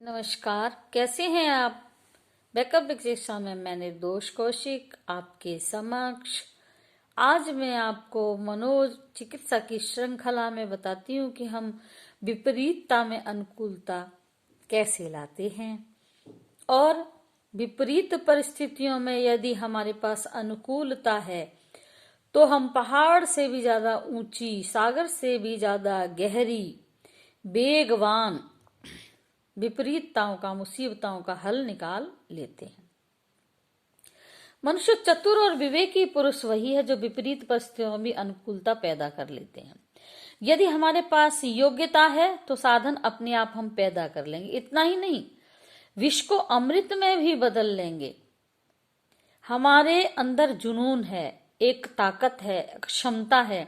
नमस्कार, कैसे हैं आप। बैकअप विशेषता में मैं निर्दोष कौशिक आपके समक्ष आज मैं आपको मनोचिकित्सा की श्रृंखला में बताती हूँ कि हम विपरीतता में अनुकूलता कैसे लाते हैं और विपरीत परिस्थितियों में यदि हमारे पास अनुकूलता है तो हम पहाड़ से भी ज्यादा ऊंची, सागर से भी ज्यादा गहरी, वेगवान विपरीतताओं का, मुसीबतों का हल निकाल लेते हैं। मनुष्य चतुर और विवेकी पुरुष वही है जो विपरीत परिस्थितियों में भी अनुकूलता पैदा कर लेते हैं। यदि हमारे पास योग्यता है तो साधन अपने आप हम पैदा कर लेंगे। इतना ही नहीं, विष को अमृत में भी बदल लेंगे। हमारे अंदर जुनून है, एक ताकत है, क्षमता है,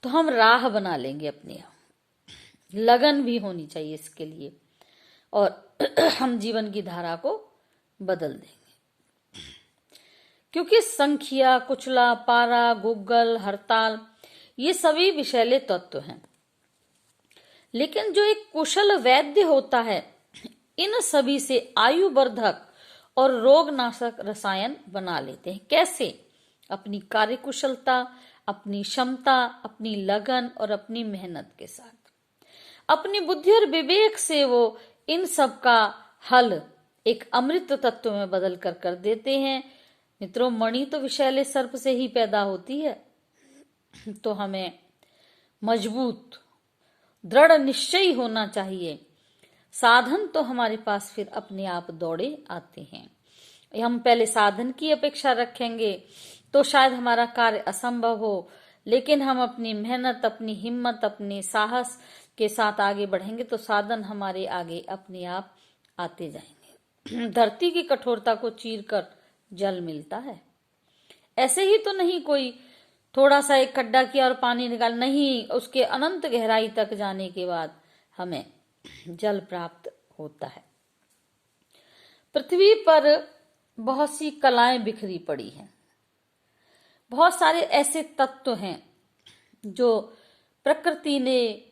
तो हम राह बना लेंगे अपने आप। लगन भी होनी चाहिए इसके लिए और हम जीवन की धारा को बदल देंगे। क्योंकि संख्या, कुचला, पारा, गुग्गल, हड़ताल ये सभी विषैले तत्व हैं, लेकिन जो एक कुशल वैद्य होता है इन सभी से आयुवर्धक और रोगनाशक रसायन बना लेते हैं। कैसे? अपनी कार्यकुशलता, अपनी क्षमता, अपनी लगन और अपनी मेहनत के साथ। अपनी बुद्धि और विवेक से वो इन सब का हल एक अमृत तत्व में बदल कर देते हैं। मित्रों, मणि तो विषैले सर्प से ही पैदा होती है, तो हमें मजबूत दृढ़ निश्चय होना चाहिए। साधन तो हमारे पास फिर अपने आप दौड़े आते हैं। हम पहले साधन की अपेक्षा रखेंगे तो शायद हमारा कार्य असंभव हो, लेकिन हम अपनी मेहनत, अपनी हिम्मत, अपने साहस के साथ आगे बढ़ेंगे तो साधन हमारे आगे अपने आप आते जाएंगे। धरती की कठोरता को चीरकर जल मिलता है। ऐसे ही तो नहीं कोई थोड़ा सा एक खड्डा किया और पानी निकाल, नहीं, उसके अनंत गहराई तक जाने के बाद हमें जल प्राप्त होता है। पृथ्वी पर बहुत सी कलाएं बिखरी पड़ी हैं। बहुत सारे ऐसे तत्व हैं जो प्रकृति ने,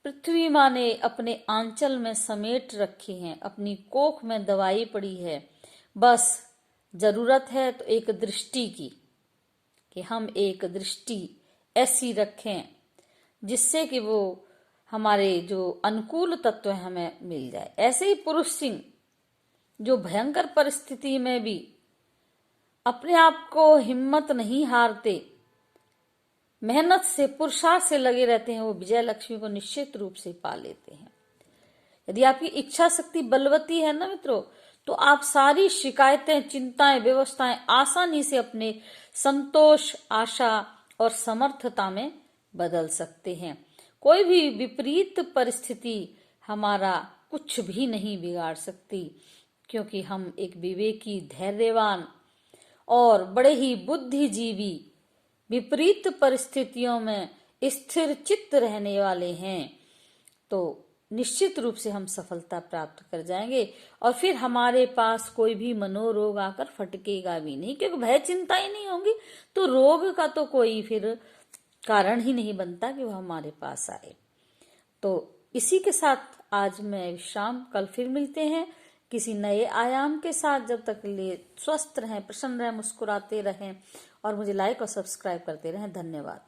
पृथ्वी माँ ने अपने आंचल में समेट रखे हैं, अपनी कोख में दवाई पड़ी है। बस जरूरत है तो एक दृष्टि की, कि हम एक दृष्टि ऐसी रखें जिससे कि वो हमारे जो अनुकूल तत्व है हमें मिल जाए। ऐसे ही पुरुष सिंह जो भयंकर परिस्थिति में भी अपने आप को हिम्मत नहीं हारते, मेहनत से, पुरुषार्थ से लगे रहते हैं, वो विजय लक्ष्मी को निश्चित रूप से पा लेते हैं। यदि आपकी इच्छा शक्ति बलवती है ना मित्रों, तो आप सारी शिकायतें, चिंताएं, व्यवस्थाएं आसानी से अपने संतोष, आशा और समर्थता में बदल सकते हैं। कोई भी विपरीत परिस्थिति हमारा कुछ भी नहीं बिगाड़ सकती, क्योंकि हम एक विवेकी, धैर्यवान और बड़े ही बुद्धिजीवी, विपरीत परिस्थितियों में स्थिर चित्त रहने वाले हैं। तो निश्चित रूप से हम सफलता प्राप्त कर जाएंगे और फिर हमारे पास कोई भी मनोरोग आकर फटकेगा भी नहीं, क्योंकि भय चिंता ही नहीं होगी तो रोग का तो कोई फिर कारण ही नहीं बनता कि वो हमारे पास आए। तो इसी के साथ आज मैं विश्राम, कल फिर मिलते हैं किसी नए आयाम के साथ। जब तक के लिए स्वस्थ रहें, प्रसन्न रहें, मुस्कुराते रहें और मुझे लाइक और सब्सक्राइब करते रहें। धन्यवाद।